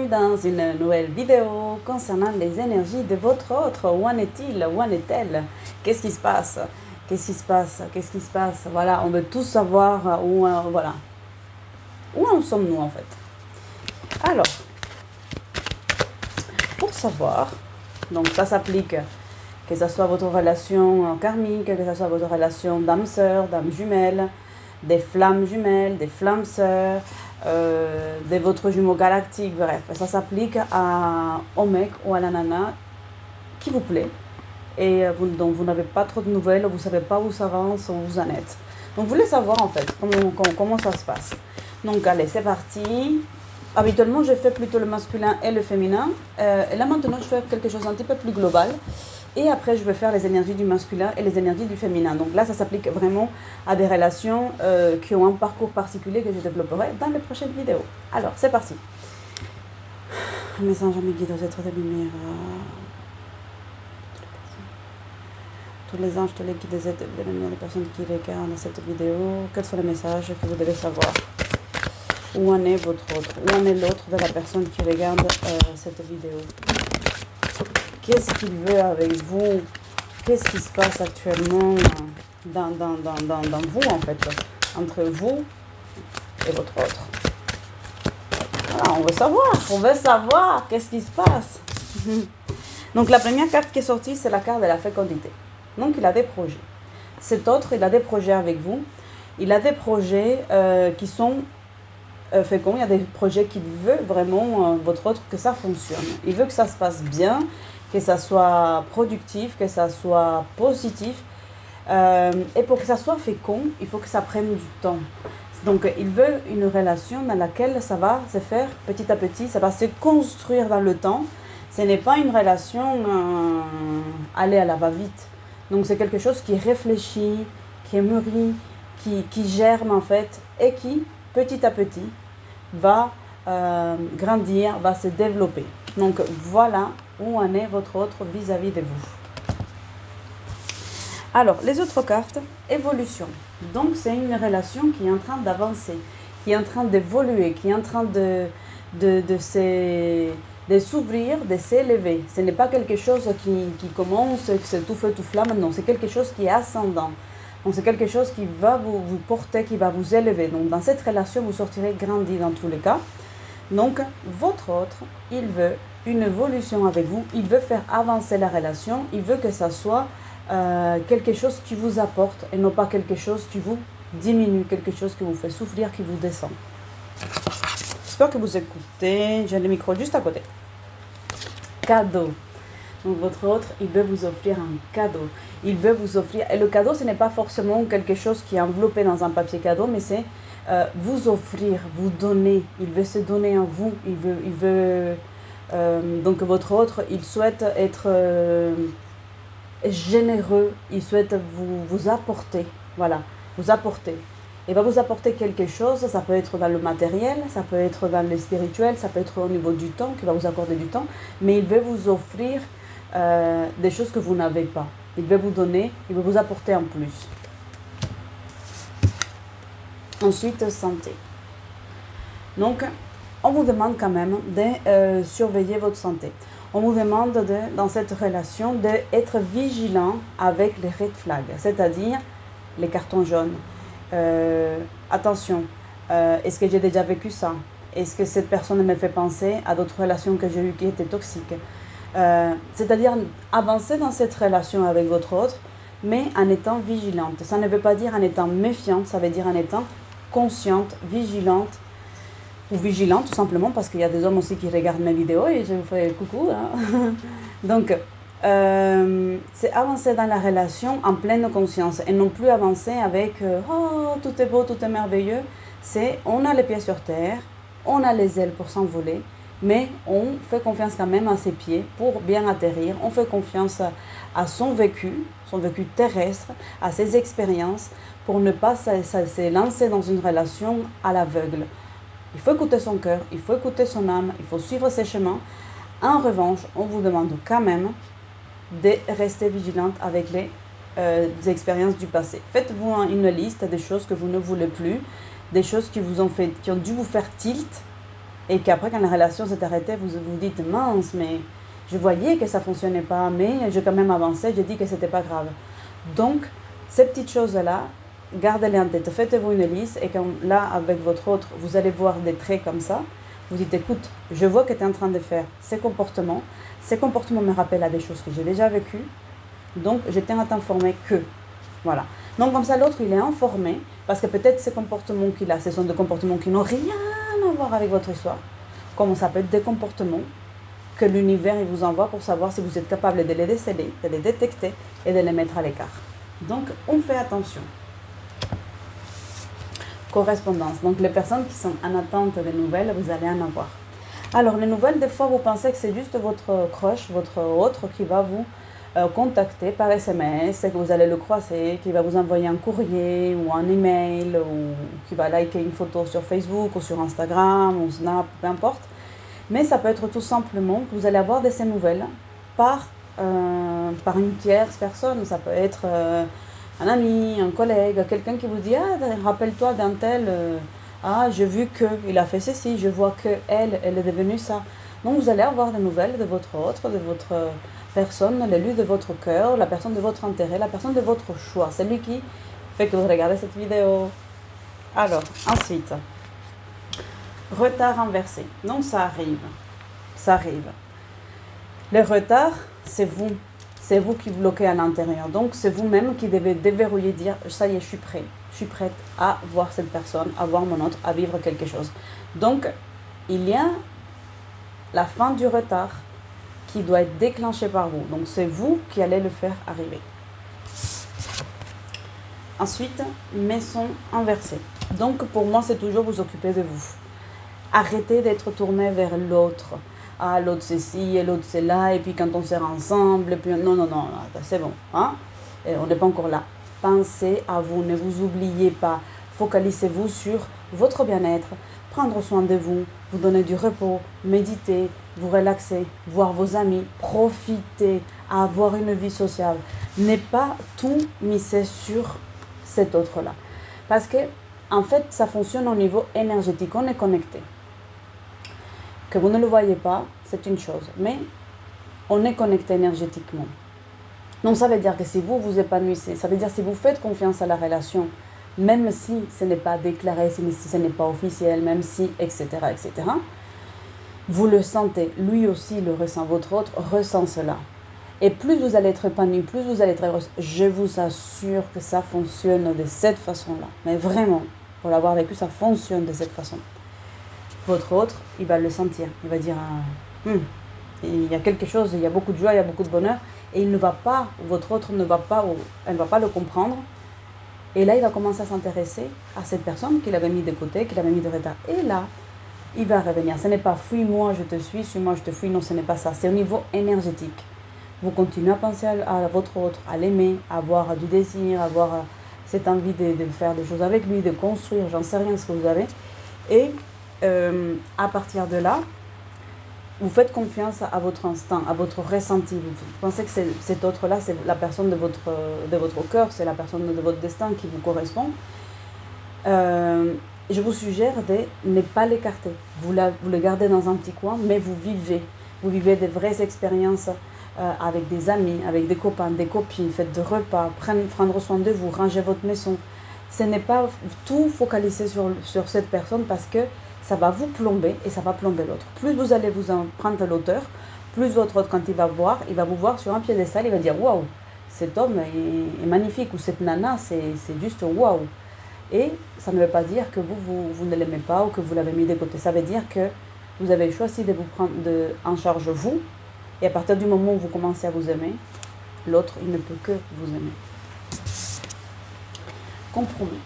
dans une nouvelle vidéo concernant les énergies de votre autre. Où en est-il? Où en est-elle? Qu'est-ce qui se passe? Qu'est-ce qui se passe? Qu'est-ce qui se passe? Voilà, on veut tous savoir où, voilà. Où en sommes-nous en fait? Alors, pour savoir, donc ça s'applique que ce soit votre relation karmique, que ce soit votre relation d'âme-sœur, d'âme jumelle, des flammes jumelles, des flammes sœurs, de votre jumeau galactique, bref, ça s'applique au mec ou à la nana qui vous plaît et dont vous n'avez pas trop de nouvelles, vous ne savez pas où ça avance, où vous en êtes. Donc vous voulez savoir en fait comment ça se passe. Donc allez, c'est parti. Habituellement, je fais plutôt le masculin et le féminin. Et là maintenant, je fais quelque chose un petit peu plus global. Et après, je vais faire les énergies du masculin et les énergies du féminin. Donc là, ça s'applique vraiment à des relations qui ont un parcours particulier que je développerai dans les prochaines vidéos. Alors, c'est parti. Message à mes guides, aux êtres de lumière. Tous les anges, tous les guides des êtres de lumière, les personnes qui regardent cette vidéo. Quels sont les messages que vous devez savoir? Où en est votre autre? Où en est l'autre de la personne qui regarde cette vidéo? Qu'est-ce qu'il veut avec vous? Qu'est-ce qui se passe actuellement dans vous, en fait, entre vous et votre autre? Voilà, on veut savoir qu'est-ce qui se passe. Donc, la première carte qui est sortie, c'est la carte de la fécondité. Donc, il a des projets. Cet autre, il a des projets avec vous. Il a des projets qui sont féconds. Il y a des projets qu'il veut vraiment, votre autre, que ça fonctionne. Il veut que ça se passe bien, que ça soit productif, que ça soit positif. Et pour que ça soit fécond, il faut que ça prenne du temps. Donc, il veut une relation dans laquelle ça va se faire petit à petit, ça va se construire dans le temps. Ce n'est pas une relation aller à la va-vite. Donc, c'est quelque chose qui réfléchit, qui est mûri, qui germe en fait, et qui, petit à petit, va grandir, va se développer. Donc, voilà où en est votre autre vis-à-vis de vous. Alors, les autres cartes, évolution. Donc, c'est une relation qui est en train d'avancer, qui est en train d'évoluer, qui est en train de s'ouvrir, de s'élever. Ce n'est pas quelque chose qui commence, que c'est tout feu, tout flamme, non, c'est quelque chose qui est ascendant. Donc, c'est quelque chose qui va vous porter, qui va vous élever. Donc, dans cette relation, vous sortirez grandi dans tous les cas. Donc, votre autre, il veut une évolution avec vous, il veut faire avancer la relation, il veut que ça soit quelque chose qui vous apporte et non pas quelque chose qui vous diminue, quelque chose qui vous fait souffrir, qui vous descend. J'espère que vous écoutez, j'ai le micro juste à côté. Cadeau. Donc votre autre, il veut vous offrir un cadeau. Il veut vous offrir, et le cadeau, ce n'est pas forcément quelque chose qui est enveloppé dans un papier cadeau, mais c'est vous offrir, vous donner. Il veut se donner à vous. Donc votre autre, il souhaite être généreux. Il souhaite vous apporter. Voilà, vous apporter. Il va vous apporter quelque chose. Ça peut être dans le matériel, ça peut être dans le spirituel, ça peut être au niveau du temps, qu'il va vous accorder du temps. Mais il veut vous offrir des choses que vous n'avez pas. Il veut vous donner, il veut vous apporter en plus. Ensuite, santé. Donc, on vous demande quand même de surveiller votre santé. On vous demande, dans cette relation, d'être vigilant avec les red flags, c'est-à-dire les cartons jaunes. Attention, est-ce que j'ai déjà vécu ça? Est-ce que cette personne me fait penser à d'autres relations que j'ai eues qui étaient toxiques? C'est-à-dire avancer dans cette relation avec votre autre, mais en étant vigilante. Ça ne veut pas dire en étant méfiante, ça veut dire en étant consciente, vigilante, ou vigilante tout simplement, parce qu'il y a des hommes aussi qui regardent mes vidéos et je vous fais coucou. Hein. Donc, c'est avancer dans la relation en pleine conscience et non plus avancer avec oh, tout est beau, tout est merveilleux. C'est on a les pieds sur terre, on a les ailes pour s'envoler, mais on fait confiance quand même à ses pieds pour bien atterrir. On fait confiance à son vécu terrestre, à ses expériences, pour ne pas se lancer dans une relation à l'aveugle. Il faut écouter son cœur, il faut écouter son âme, il faut suivre ses chemins. En revanche, on vous demande quand même de rester vigilante avec les expériences du passé. Faites-vous une liste des choses que vous ne voulez plus, des choses qui ont dû vous faire tilt, Et qu'après, quand la relation s'est arrêtée, vous vous dites, mince, mais je voyais que ça ne fonctionnait pas, mais j'ai quand même avancé, j'ai dit que c'était pas grave. Donc, ces petites choses-là, gardez-les en tête. Faites-vous une liste et quand là, avec votre autre, vous allez voir des traits comme ça. Vous dites, écoute, je vois que tu es en train de faire ces comportements. Ces comportements me rappellent à des choses que j'ai déjà vécues. Donc, je tiens à t'informer que. Voilà. Donc, comme ça, l'autre, il est informé parce que peut-être ces comportements qu'il a, ce sont des comportements qui n'ont rien à voir avec votre histoire. Comme ça peut être des comportements que l'univers il vous envoie pour savoir si vous êtes capable de les déceler, de les détecter et de les mettre à l'écart. Donc, on fait attention. Correspondance. Donc, les personnes qui sont en attente des nouvelles, vous allez en avoir. Alors, les nouvelles, des fois, vous pensez que c'est juste votre crush, votre autre qui va vous contacter par SMS, et que vous allez le croiser, qui va vous envoyer un courrier ou un email, ou qui va liker une photo sur Facebook ou sur Instagram ou Snap, peu importe. Mais ça peut être tout simplement que vous allez avoir de ces nouvelles par une tierce personne. Ça peut être un ami, un collègue, quelqu'un qui vous dit « Ah, rappelle-toi d'un tel, ah, j'ai vu qu'il a fait ceci, je vois qu'elle est devenue ça. » Donc vous allez avoir des nouvelles de votre autre, de votre personne, l'élu de votre cœur, la personne de votre intérêt, la personne de votre choix. C'est lui qui fait que vous regardez cette vidéo. Alors, ensuite, retard inversé. Donc ça arrive. Ça arrive. Le retard, c'est vous. C'est vous qui bloquez à l'intérieur. Donc c'est vous-même qui devez déverrouiller, dire ça y est, je suis prêt. Je suis prête à voir cette personne, à voir mon autre, à vivre quelque chose. Donc il y a la fin du retard qui doit être déclenchée par vous. Donc c'est vous qui allez le faire arriver. Ensuite, maison inversée. Donc pour moi, c'est toujours vous occuper de vous. Arrêtez d'être tourné vers l'autre. Ah, l'autre c'est ci et l'autre c'est là, et puis quand on sert ensemble, et puis non, c'est bon. Hein? Et on n'est pas encore là. Pensez à vous, ne vous oubliez pas. Focalisez-vous sur votre bien-être, prendre soin de vous, vous donner du repos, méditer, vous relaxer, voir vos amis, profiter, avoir une vie sociale. Ne pas tout miser sur cet autre-là. Parce que, en fait, ça fonctionne au niveau énergétique, on est connecté. Que vous ne le voyez pas, c'est une chose, mais on est connecté énergétiquement. Donc ça veut dire que si vous vous épanouissez, ça veut dire si vous faites confiance à la relation, même si ce n'est pas déclaré, si ce n'est pas officiel, même si, etc., vous le sentez, lui aussi le ressent, votre autre ressent cela. Et plus vous allez être épanoui, plus vous allez être heureuse, je vous assure que ça fonctionne de cette façon-là. Mais vraiment, pour l'avoir vécu, ça fonctionne de cette façon. Votre autre, il va le sentir. Il va dire, il y a quelque chose, il y a beaucoup de joie, il y a beaucoup de bonheur. Et il ne va pas, votre autre ne va pas, elle ne va pas le comprendre. Et là, il va commencer à s'intéresser à cette personne qu'il avait mis de côté, qu'il avait mis de retard. Et là, il va revenir. Ce n'est pas fuis-moi, je te suis-moi, je te fuis. Non, ce n'est pas ça. C'est au niveau énergétique. Vous continuez à penser à votre autre, à l'aimer, à avoir du désir, à avoir cette envie de faire des choses avec lui, de construire, j'en sais rien ce que vous avez. Et à partir de là, vous faites confiance à votre instinct, à votre ressenti. Vous pensez que cet autre-là, c'est la personne de votre cœur, c'est la personne de votre destin qui vous correspond. Je vous suggère de ne pas l'écarter. Vous le gardez dans un petit coin, mais vous vivez. Vous vivez des vraies expériences avec des amis, avec des copains, des copines. Faites des repas, prendre soin de vous, rangez votre maison. Ce n'est pas tout focaliser sur cette personne parce que ça va vous plomber et ça va plomber l'autre. Plus vous allez vous en prendre l'auteur, plus votre autre, quand il va vous voir sur un piédestal, il va dire waouh, cet homme est magnifique ou cette nana, c'est juste waouh. Et ça ne veut pas dire que vous ne l'aimez pas ou que vous l'avez mis de côté. Ça veut dire que vous avez choisi de vous prendre en charge vous, et à partir du moment où vous commencez à vous aimer, l'autre, il ne peut que vous aimer. Compromis.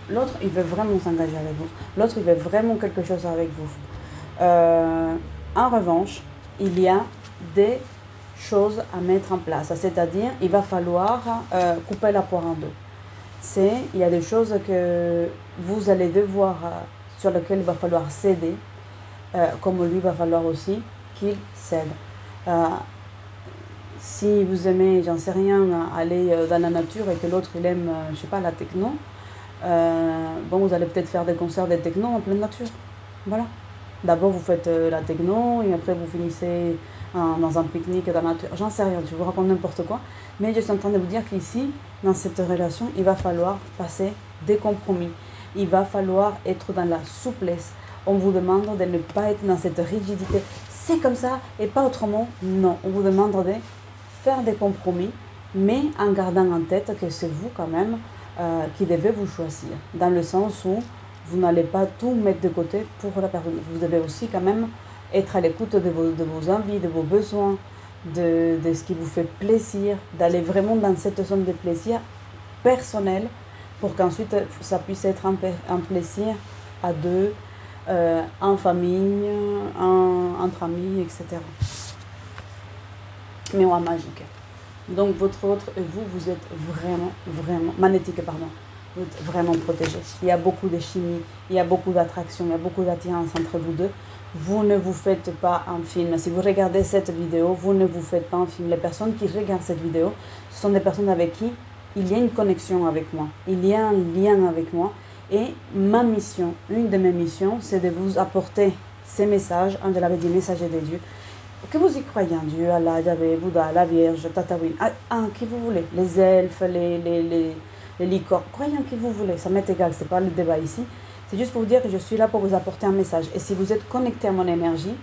L'autre, il veut vraiment s'engager avec vous. L'autre, il veut vraiment quelque chose avec vous. En revanche, il y a des choses à mettre en place. C'est-à-dire, il va falloir couper la poire en deux. Il y a des choses que vous allez devoir, sur lesquelles il va falloir céder, comme lui, il va falloir aussi qu'il cède. Si vous aimez, j'en sais rien, aller dans la nature et que l'autre, il aime, je sais pas, la techno, vous allez peut-être faire des concerts de techno en pleine nature. Voilà. D'abord, vous faites la techno et après, vous finissez dans un pique-nique dans la nature. J'en sais rien, je vous raconte n'importe quoi. Mais je suis en train de vous dire qu'ici, dans cette relation, il va falloir passer des compromis. Il va falloir être dans la souplesse. On vous demande de ne pas être dans cette rigidité. C'est comme ça et pas autrement. Non, on vous demande de faire des compromis, mais en gardant en tête que c'est vous quand même qui devez vous choisir. Dans le sens où vous n'allez pas tout mettre de côté pour la personne. Vous devez aussi quand même être à l'écoute de vos envies, de vos besoins, de ce qui vous fait plaisir, d'aller vraiment dans cette zone de plaisir personnel pour qu'ensuite ça puisse être un plaisir à deux, en famille, entre amis, etc. Mais en magique. Donc votre autre et vous êtes vraiment, magnétique, pardon. Vous êtes vraiment protégé. Il y a beaucoup de chimie, il y a beaucoup d'attraction, il y a beaucoup d'attirance entre vous deux. Vous ne vous faites pas un film. Si vous regardez cette vidéo, vous ne vous faites pas un film. Les personnes qui regardent cette vidéo, ce sont des personnes avec qui il y a une connexion avec moi. Il y a un lien avec moi. Et ma mission, une de mes missions, c'est de vous apporter ces messages. Je l'avais dit, messager de Dieu. Que vous y croyez en Dieu, Allah, Yahvé, Bouddha, la Vierge, Tatawin, qui vous voulez. Les elfes, les licornes. Croyez en qui vous voulez. Ça m'est égal, ce n'est pas le débat ici. C'est juste pour vous dire que je suis là pour vous apporter un message. Et si vous êtes connecté à mon énergie,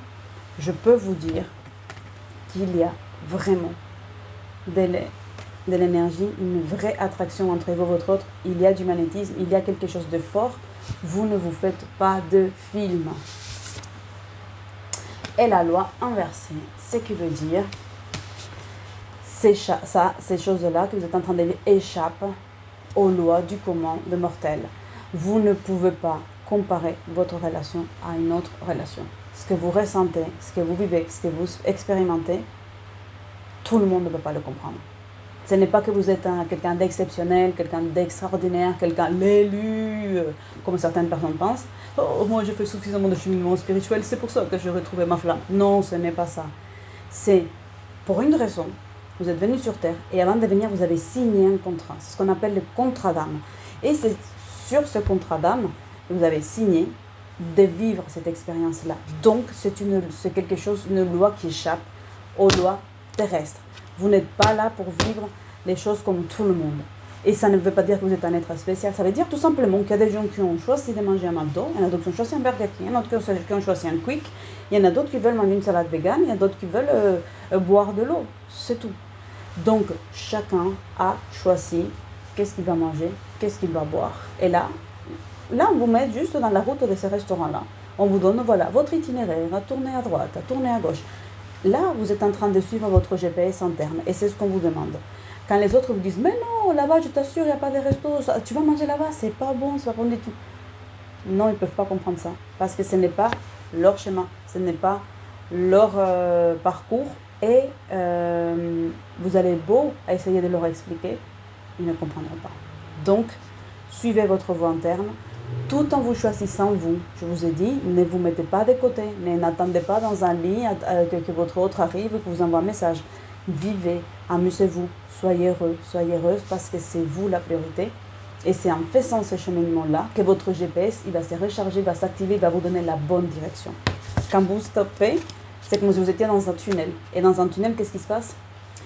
je peux vous dire qu'il y a vraiment de l'énergie, une vraie attraction entre vous et votre autre. Il y a du magnétisme, il y a quelque chose de fort. Vous ne vous faites pas de film. Et la loi inversée, ce qui veut dire ces choses-là que vous êtes en train de vivre échappent aux lois du commun de mortel. Vous ne pouvez pas comparer votre relation à une autre relation. Ce que vous ressentez, ce que vous vivez, ce que vous expérimentez, tout le monde ne peut pas le comprendre. Ce n'est pas que vous êtes quelqu'un d'exceptionnel, quelqu'un d'extraordinaire, quelqu'un l'élu, comme certaines personnes pensent. Oh, moi je fais suffisamment de cheminement spirituel, c'est pour ça que j'ai retrouvé ma flamme. Non, ce n'est pas ça. C'est pour une raison. Vous êtes venu sur Terre et avant de venir, vous avez signé un contrat. C'est ce qu'on appelle le contrat d'âme. Et c'est sur ce contrat d'âme que vous avez signé de vivre cette expérience-là. Donc, c'est quelque chose, une loi qui échappe aux lois terrestres. Vous n'êtes pas là pour vivre les choses comme tout le monde. Et ça ne veut pas dire que vous êtes un être spécial. Ça veut dire tout simplement qu'il y a des gens qui ont choisi de manger un McDo, il y en a d'autres qui ont choisi un Burger King, il y en a d'autres qui ont choisi un Quick, il y en a d'autres qui veulent manger une salade végane, il y en a d'autres qui veulent boire de l'eau. C'est tout. Donc, chacun a choisi qu'est-ce qu'il va manger, qu'est-ce qu'il va boire. Et là, on vous met juste dans la route de ces restaurants-là. On vous donne, voilà, votre itinéraire, à tourner à droite, à tourner à gauche. Là, vous êtes en train de suivre votre GPS interne et c'est ce qu'on vous demande. Quand les autres vous disent, mais non, là-bas, je t'assure, il n'y a pas de resto, tu vas manger là-bas, c'est pas bon, c'est pas bon du tout. Non, ils ne peuvent pas comprendre ça parce que ce n'est pas leur schéma, ce n'est pas leur parcours et vous allez beau à essayer de leur expliquer, ils ne comprendront pas. Donc, suivez votre voie interne. Tout en vous choisissant vous, je vous ai dit, ne vous mettez pas de côté, n'attendez pas dans un lit que votre autre arrive et que vous envoie un message. Vivez, amusez-vous, soyez heureux, soyez heureuse parce que c'est vous la priorité. Et c'est en faisant ce cheminement-là que votre GPS il va se recharger, va s'activer, il va vous donner la bonne direction. Quand vous stoppez, c'est comme si vous étiez dans un tunnel. Et dans un tunnel, qu'est-ce qui se passe?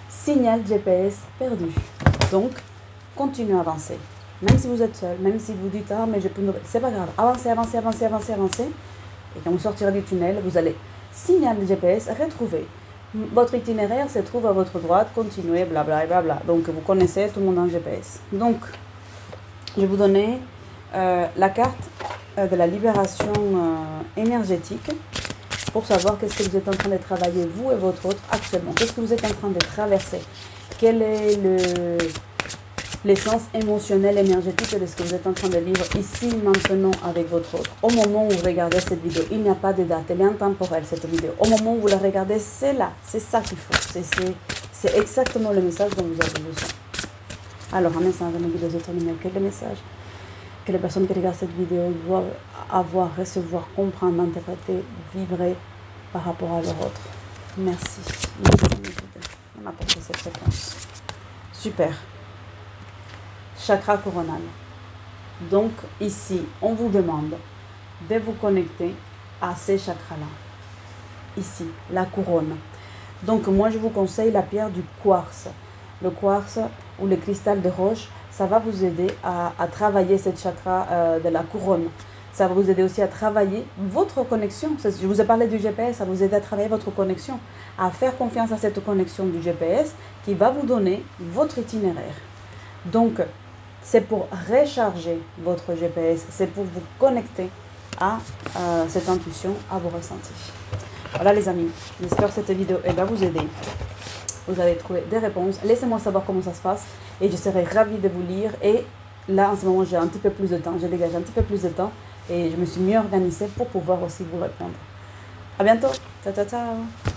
Signal GPS perdu. Donc, continuez à avancer. Même si vous êtes seul, même si vous dites « Ah, mais j'ai plus de nouvelles », c'est pas grave. Avancez, avancez, avancez, avancez, avancez. Et quand vous sortirez du tunnel, vous allez signal de GPS, retrouver. Votre itinéraire se trouve à votre droite, continuez, blabla, blabla. Donc, vous connaissez tout le monde en GPS. Donc, je vais vous donner la carte de la libération énergétique pour savoir qu'est-ce que vous êtes en train de travailler, vous et votre autre, actuellement. Qu'est-ce que vous êtes en train de traverser? Quel est l'essence émotionnelle, énergétique de ce que vous êtes en train de vivre ici, maintenant, avec votre autre. Au moment où vous regardez cette vidéo, il n'y a pas de date, elle est intemporelle cette vidéo. Au moment où vous la regardez, c'est là, c'est ça qu'il faut. C'est exactement le message dont vous avez besoin. Alors, un message de mes vidéos déterminés. Quel est le message que les personnes qui regardent cette vidéo doivent avoir, recevoir, comprendre, interpréter, vibrer par rapport à leur autre? Merci. Merci de m'apporter cette réponse. Super. Chakra coronal. Donc ici, on vous demande de vous connecter à ces chakras-là. Ici, la couronne. Donc moi je vous conseille la pierre du quartz. Le quartz ou le cristal de roche, ça va vous aider à travailler cette chakra de la couronne. Ça va vous aider aussi à travailler votre connexion. Je vous ai parlé du GPS, ça va vous aider à travailler votre connexion, à faire confiance à cette connexion du GPS qui va vous donner votre itinéraire. Donc, c'est pour recharger votre GPS, c'est pour vous connecter à cette intuition, à vos ressentis. Voilà les amis, j'espère que cette vidéo va vous aider. Vous allez trouver des réponses. Laissez-moi savoir comment ça se passe et je serai ravie de vous lire. Et là, en ce moment, j'ai un petit peu plus de temps. J'ai dégagé un petit peu plus de temps et je me suis mieux organisée pour pouvoir aussi vous répondre. À bientôt. Ciao, ciao, ciao.